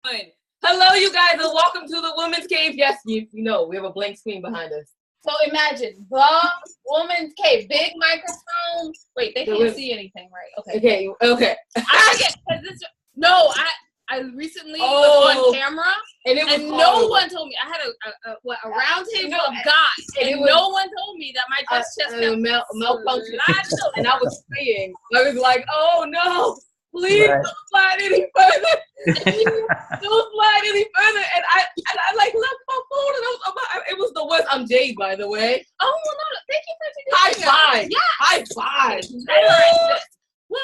Fine. Hello, you guys, and welcome to the Women's Cave. Yes, you know, we have a blank screen behind us. So imagine the Woman's Cave, big microphone. Wait, they can't see anything, right? Okay. I forget because this. No, I recently was on camera, and no one told me. I had a round table of guys, and no one told me that my chest kept malfunction. And I was saying, I was like, oh no. Please don't slide any further. Don't slide any further. And I like left my phone and it was the worst. I'm Jade, by the way. Oh no! Thank you for introducing me. High five. Yeah. High five. What?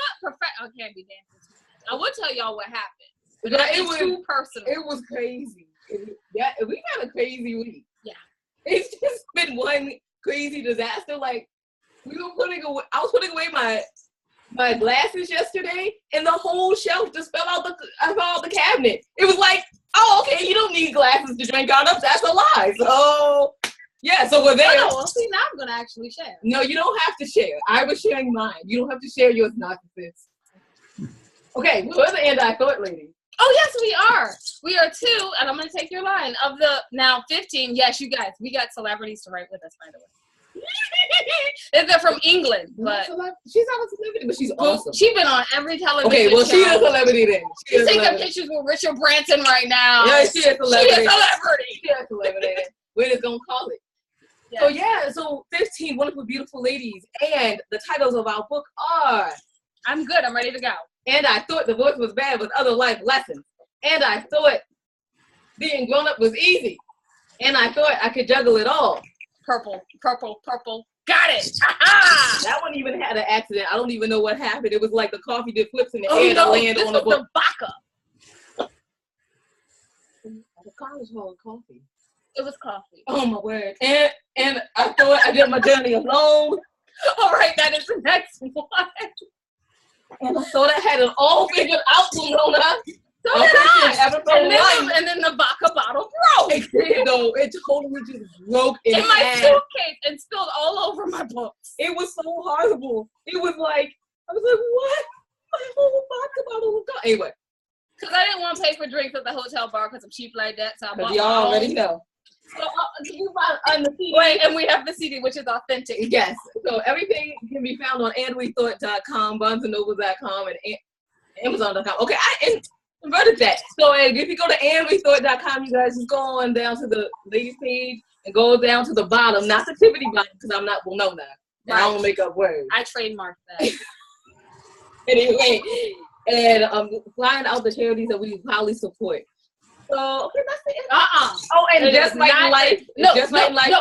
I can't be dancing. I will tell y'all what happened. But it was too personal. It was crazy. We had a crazy week. Yeah. It's just been one crazy disaster. Like I was putting away my glasses yesterday, and the whole shelf just fell out the cabinet. It was like, oh, okay, you don't need glasses to drink out of. That's a lie. So, yeah, so we're there. Oh, well, see, now I'm going to actually share. No, you don't have to share. I was sharing mine. You don't have to share yours, narcissist. Okay, we're the and I thought lady. Oh, yes, we are. We are two, and I'm going to take your line. Of the now 15, yes, you guys, we got celebrities to write with us, by the way. They're from England, but she's not a celebrity, but she's awesome. She's been on every television. Okay, well, she's a celebrity then. She's taking pictures with Richard Branson right now. Yeah, she's a celebrity. She's a celebrity. We're just gonna call it. Yes. So 15 wonderful, beautiful ladies, and the titles of our book are. I'm good. I'm ready to go. And I thought the voice was bad with other life lessons. And I thought being grown up was easy. And I thought I could juggle it all. Purple. Got it. That one even had an accident. I don't even know what happened. It was like the coffee did flips in the air and landed on the book. The vodka. The car was full of coffee. It was coffee. Oh my word. And I thought I did my journey alone. All right, that is the next one. And I thought I had it all figured out, Luna. So did I. And then the vodka bottle broke. It did, though. It totally just broke in my suitcase and spilled all over my books. It was so horrible. It was like, I was like, what? My whole vodka bottle was gone. Anyway. Because I didn't want to pay for drinks at the hotel bar because I'm cheap like that. So I bought y'all already know. So you buy on the CD. Wait, and we have the CD, which is authentic. Yes. So everything can be found on andwethought.com, barnesandnoble.com, and Amazon.com. Okay, I inverted that. So if you go to andwethought.com, you guys just go on down to the ladies page and go down to the bottom, not the activity button, because I'm not, well, no, now. Right. I don't make up words. I trademarked that. Anyway, and find out the charities that we probably support. So, okay, that's it. Oh, and just like life.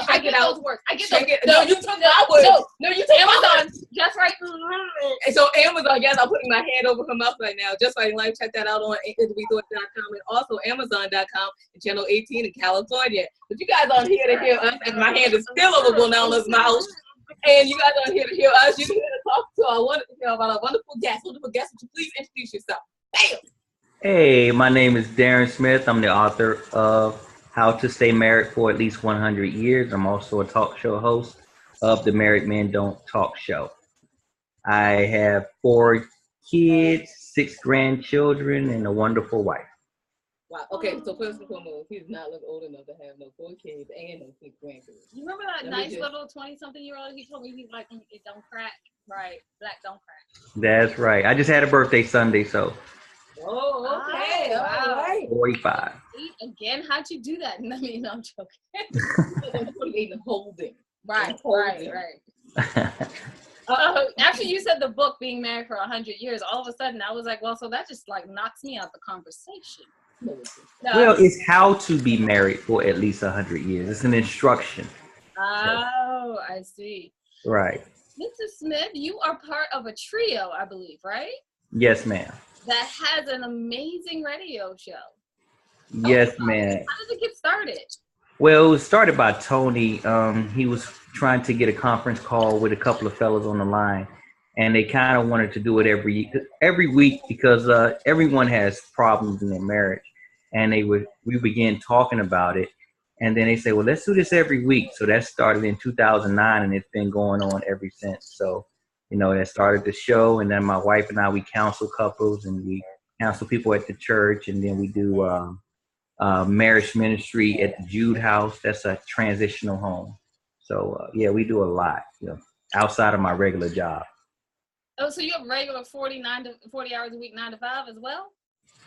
I get those words. I get those. No, you took my words. No, you took Amazon. Just right. And so Amazon, yes, I'm putting my hand over her mouth right now. Just like life, check that out on andwethought.com and also Amazon.com and Channel 18 in California. But you guys aren't here to hear us, and my hand is still over Bonanza's mouth. And you guys aren't here to hear us. You're here to talk about our wonderful guest. Would you please introduce yourself? Bam! Hey, my name is Darren Smith. I'm the author of How to Stay Married for at least 100 Years. I'm also a talk show host of the Married Men Don't Talk Show. I have 4 kids, 6 grandchildren, and a wonderful wife. Wow. Okay, so first and foremost, he does not look old enough to have no 4 kids and no 6 grandkids. You remember that little 20-something-year-old? He told me he's like, it don't crack. Right. Black don't crack. That's right. I just had a birthday Sunday, so. Oh, okay. All right. 45. Again, how'd you do that? I mean, no, I'm joking. Holding. Right. After you said the book, Being Married for 100 Years, all of a sudden I was like, well, so that just like knocks me out the conversation. Well, it's how to be married for at least 100 years. It's an instruction. Oh, I see. Right. Mr. Smith, you are part of a trio, I believe, right? Yes, ma'am. That has an amazing radio show. Yes, ma'am. How did it get started? Well, it was started by Tony. He was trying to get a conference call with a couple of fellas on the line, and they kind of wanted to do it every week because everyone has problems in their marriage, and we began talking about it, and then they say, well, let's do this every week. So that started in 2009, and it's been going on ever since. So, that started the show, and then my wife and I, we counsel couples, and we counsel people at the church, and then we do marriage ministry at the Jude House. That's a transitional home. So yeah, we do a lot, outside of my regular job. Oh, so you have regular 40 hours a week, 9 to 5 as well?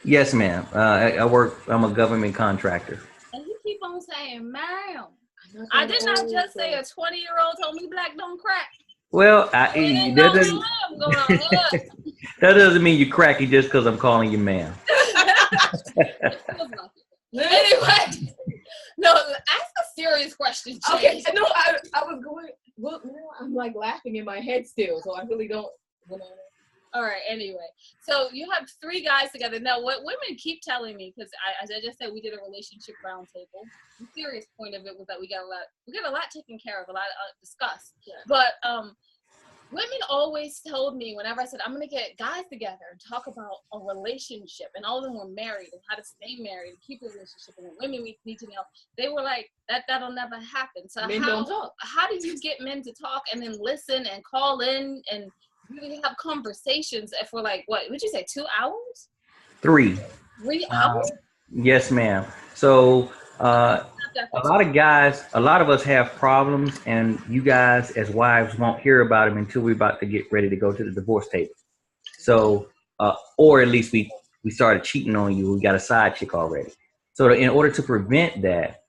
Yes, ma'am. I work. I'm a government contractor. And you keep on saying, ma'am. I did not just say a 20-year-old told me black don't crack. Well, that doesn't mean you're cracky just because I'm calling you ma'am. Anyway, no, ask a serious question. Chase. Okay, no, I was going. Well, no, I'm like laughing in my head still, so I really don't. All right. Anyway, so you have 3 guys together now. What women keep telling me, because as I just said, we did a relationship roundtable. The serious point of it was that we got a lot taken care of, a lot discussed. Yeah. But women always told me whenever I said I'm gonna get guys together and talk about a relationship, and all of them were married and how to stay married and keep a relationship, and women need to know. They were like that'll never happen. So men don't talk. How do you get men to talk and then listen and call in and really have conversations for like, what would you say, 2 hours? 3. 3 hours? Yes, ma'am. So a lot of us have problems, and you guys as wives won't hear about them until we're about to get ready to go to the divorce table. So, or at least we started cheating on you. We got a side chick already. So in order to prevent that,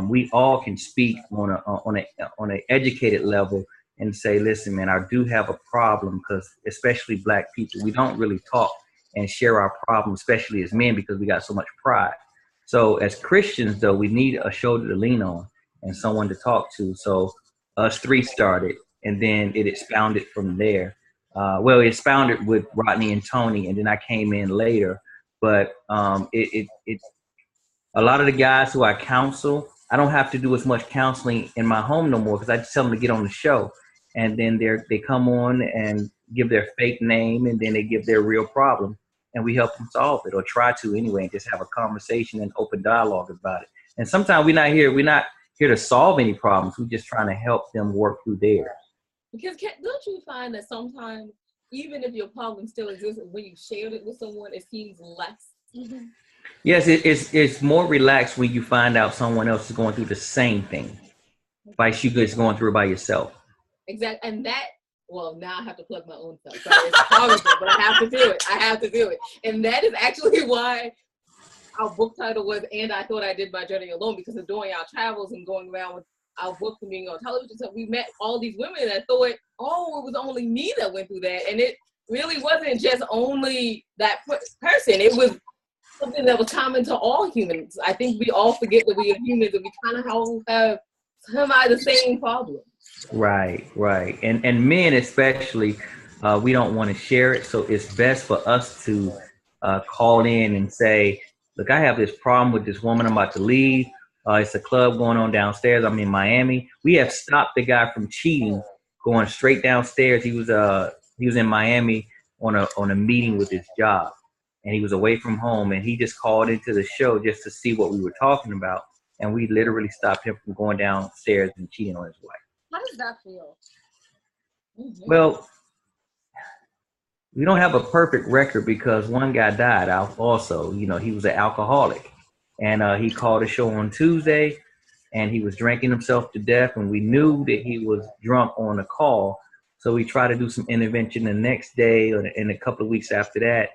we all can speak on an educated level and say, listen, man, I do have a problem, because especially black people, we don't really talk and share our problems, especially as men, because we got so much pride. So as Christians, though, we need a shoulder to lean on and someone to talk to. So us 3 started, and then it expounded from there. It expounded with Rodney and Tony, and then I came in later. But it a lot of the guys who I counsel, I don't have to do as much counseling in my home no more, because I just tell them to get on the show. And then they come on and give their fake name, and then they give their real problem, and we help them solve it, or try to anyway, and just have a conversation and open dialogue about it. And sometimes we're not here to solve any problems. We're just trying to help them work through theirs. Because don't you find that sometimes, even if your problem still exists, when you share it with someone, it seems less? Mm-hmm. Yes, it's more relaxed when you find out someone else is going through the same thing, like you guys going through it by yourself. Exactly, and that. Well, now I have to plug my own stuff. Sorry, it's horrible, but I have to do it. And that is actually why our book title was "And I Thought I Did My Journey Alone," because of doing our travels and going around with our books and being on television. So we met all these women that thought, it was only me that went through that. And it really wasn't just only that person. It was something that was common to all humans. I think we all forget that we are humans, and we kind of all have some of the same problem. Right. And men especially, we don't want to share it. So it's best for us to call in and say, look, I have this problem with this woman I'm about to leave. It's a club going on downstairs. I'm in Miami. We have stopped the guy from cheating, going straight downstairs. He was in Miami on a meeting with his job, and he was away from home, and he just called into the show just to see what we were talking about. And we literally stopped him from going downstairs and cheating on his wife. How does that feel? Mm-hmm. Well, we don't have a perfect record, because one guy died also. He was an alcoholic, and he called a show on Tuesday, and he was drinking himself to death, and we knew that he was drunk on the call. So we tried to do some intervention the next day, and a couple of weeks after that,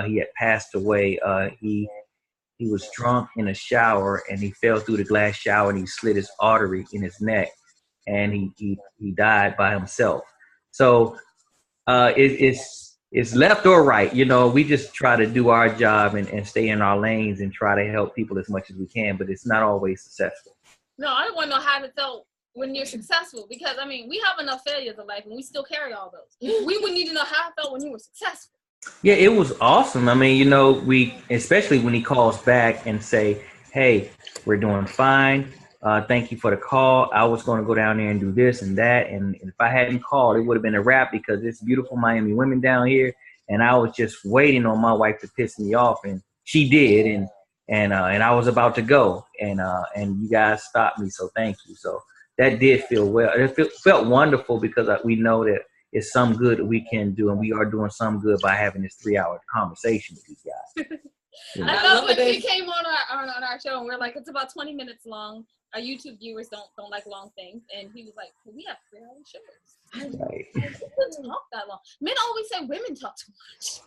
he had passed away. He was drunk in a shower, and he fell through the glass shower, and he slit his artery in his neck, and he died by himself. So it's left or right. We just try to do our job and stay in our lanes and try to help people as much as we can, but it's not always successful. No, I want to know how it felt when you're successful, because we have enough failures in life, and we still carry all those. We would need to know how it felt when you were successful. Yeah, it was awesome. We, especially when he calls back and say, hey, we're doing fine. Thank you for the call. I was going to go down there and do this and that. And if I hadn't called, it would have been a wrap, because it's beautiful Miami women down here. And I was just waiting on my wife to piss me off, and she did. And I was about to go, and you guys stopped me. So thank you. So that did feel well. It felt wonderful, because we know that it's some good that we can do, and we are doing some good by having this 3-hour conversation with these guys. You know? I love when she came on our show and we're like, it's about 20 minutes long. Our YouTube viewers don't like long things, and he was like, well, we have 3-hour shows. Right. I couldn't talk that long. Men always say women talk too much.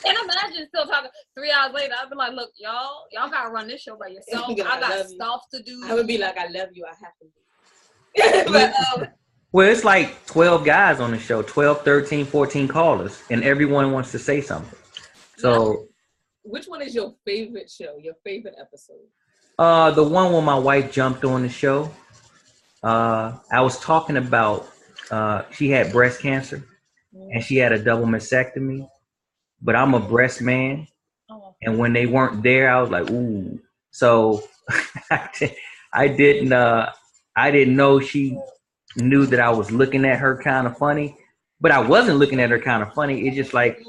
Can't imagine still talking 3 hours later. I'd be like, look, y'all gotta run this show by yourself. I got stuff to do. I would be like, I love you. I have to. But, well, it's like 12 guys on the show, 12, 13, 14 callers, and everyone wants to say something. So, which one is your favorite show? Your favorite episode? The one where my wife jumped on the show. I was talking about she had breast cancer and she had a double mastectomy, but I'm a breast man. Oh. And when they weren't there, I was like, ooh. So I didn't know she knew that I was looking at her kind of funny, but I wasn't looking at her kind of funny. It's just like,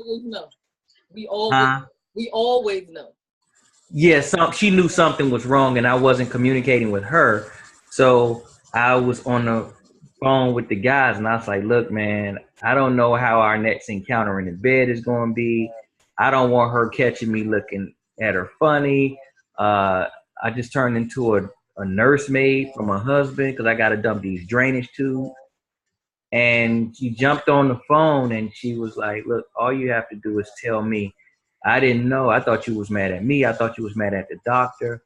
we always know. Yes, she knew something was wrong and I wasn't communicating with her. So I was on the phone with the guys and I was like, look, man, I don't know how our next encounter in the bed is going to be. I don't want her catching me looking at her funny. I just turned into a nursemaid for my husband because I got to dump these drainage tubes. And she jumped on the phone and she was like, look, all you have to do is tell me. I didn't know. I thought you was mad at me. I thought you was mad at the doctor.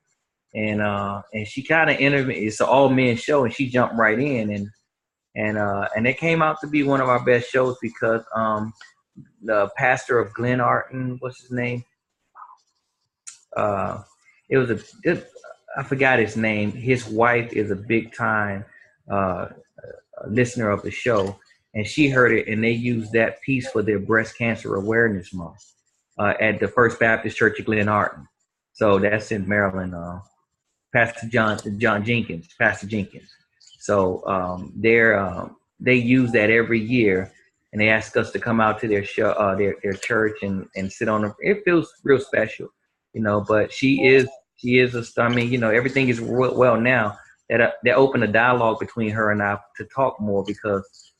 And she kind of interviewed. It's an all men show, and she jumped right in, and it came out to be one of our best shows because the pastor of Glenarton, what's his name? I forgot his name. His wife is a big time listener of the show, and she heard it, and they used that piece for their breast cancer awareness month. At the First Baptist Church of Glenarton. So that's in Maryland. Pastor Jenkins. So they use that every year, and they ask us to come out to their show, their church, and sit on. It feels real special, But she is I mean, everything is well now. That opened a dialogue between her and I to talk more because,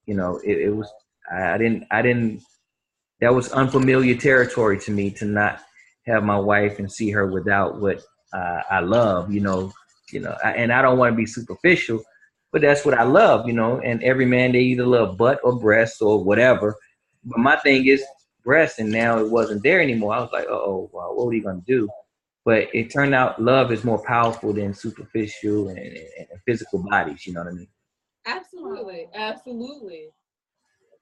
it was I didn't. That was unfamiliar territory to me to not have my wife and see her without what I love, and I don't want to be superficial, but that's what I love, and every man, they either love butt or breasts or whatever. But my thing is breasts, and now it wasn't there anymore. I was like, wow, what are you going to do? But it turned out love is more powerful than superficial and physical bodies, you know what I mean? Absolutely.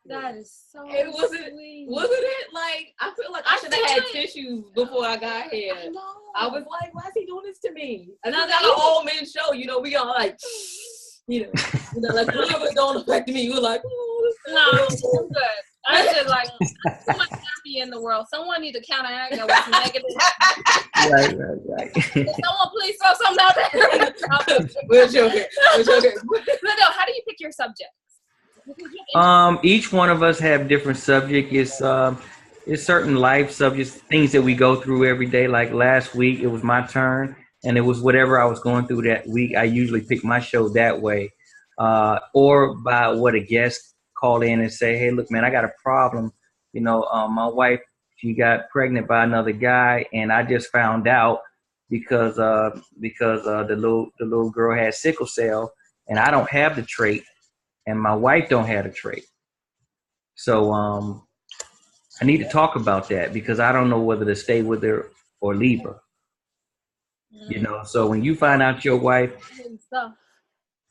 That is so sweet. Wasn't it? Like, I feel like I should have had tissues before I got here. I was like, why is he doing this to me? And I got an all men show, we all like, like, whatever don't affect me, we're like, ooh. No, I'm good. I should so much happy in the world. Someone need to counteract that with negative. Right. Someone please throw something out there. We're joking. No, how do you pick your subjects? Each one of us have different subjects. It's certain life subjects, things that we go through every day. Like last week, it was my turn, and it was whatever I was going through that week. I usually pick my show that way, or by what a guest call in and say, "Hey, look, man, I got a problem. My wife, she got pregnant by another guy, and I just found out because the little girl had sickle cell, and I don't have the trait." And my wife don't have a trait. So I need to talk about that because I don't know whether to stay with her or leave her. So when you find out your wife,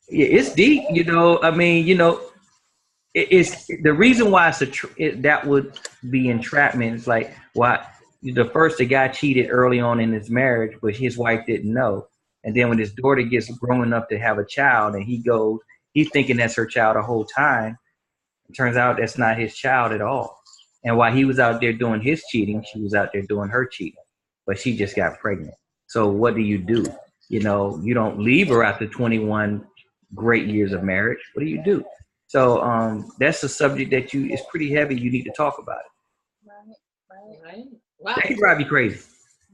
it's deep, I mean, it's the reason why that would be entrapment. It's like, why the guy cheated early on in his marriage, but his wife didn't know. And then when his daughter gets grown enough to have a child and he's thinking that's her child the whole time. It turns out that's not his child at all. And while he was out there doing his cheating, she was out there doing her cheating. But she just got pregnant. So what do? You don't leave her after 21 great years of marriage. What do? So that's a subject that it's pretty heavy. You need to talk about it. Right. Wow. That can drive you crazy.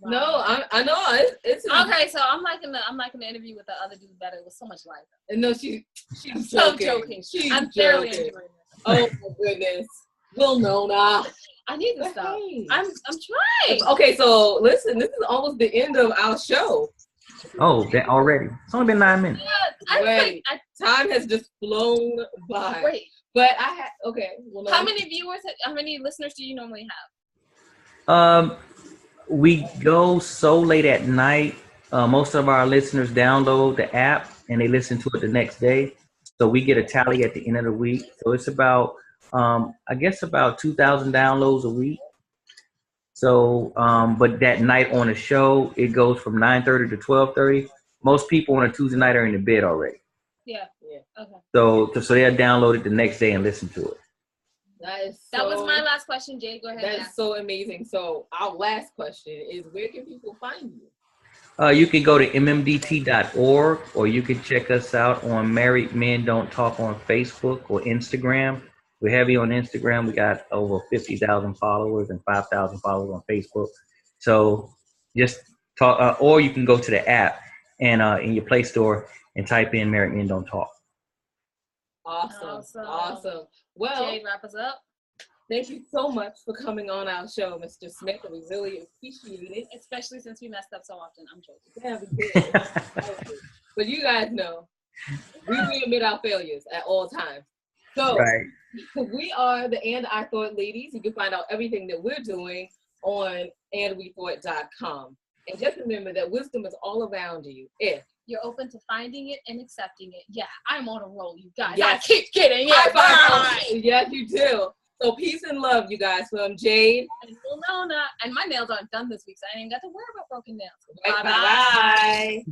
Wow. No, I know. It's okay, so I'm liking the interview with the other dude better. It was so much lighter. No, she's so joking. I'm thoroughly enjoying it. Oh my goodness. Well, no, nah. I need to stop. Hey. I'm trying. Okay, so listen, this is almost the end of our show. Oh, that already. It's only been 9 minutes. Time has just flown by. Wait. But I had okay. Well, How many listeners do you normally have? We go so late at night. Most of our listeners download the app and they listen to it the next day. So we get a tally at the end of the week. So it's about, I guess, about 2,000 downloads a week. So, but that night on the show, it goes from 9:30 to 12:30. Most people on a Tuesday night are in the bed already. Yeah. Okay. So they'll download it the next day and listen to it. That was my last question, Jay. Go ahead. That's so amazing. So our last question is, where can people find you? You can go to mmdt.org, or you can check us out on Married Men Don't Talk on Facebook or Instagram. We're heavy on Instagram. We got over 50,000 followers and 5,000 followers on Facebook. So just talk, or you can go to the app and in your Play Store and type in Married Men Don't Talk. Awesome. Well, Jade, wrap us up. Thank you so much for coming on our show, Mr. Smith. We really appreciate it. Especially since we messed up so often. I'm joking. Yeah, we did. But you guys know, we admit our failures at all times. So Right. We are the And I Thought ladies. You can find out everything that we're doing on andwethought.com. And just remember that wisdom is all around you if you're open to finding it and accepting it. Yeah, I'm on a roll, you guys. Yes. I keep getting it. Bye. Yes, you do. So peace and love, you guys, from Jade and Lona. And my nails aren't done this week, so I ain't got to worry about broken nails. Bye-bye.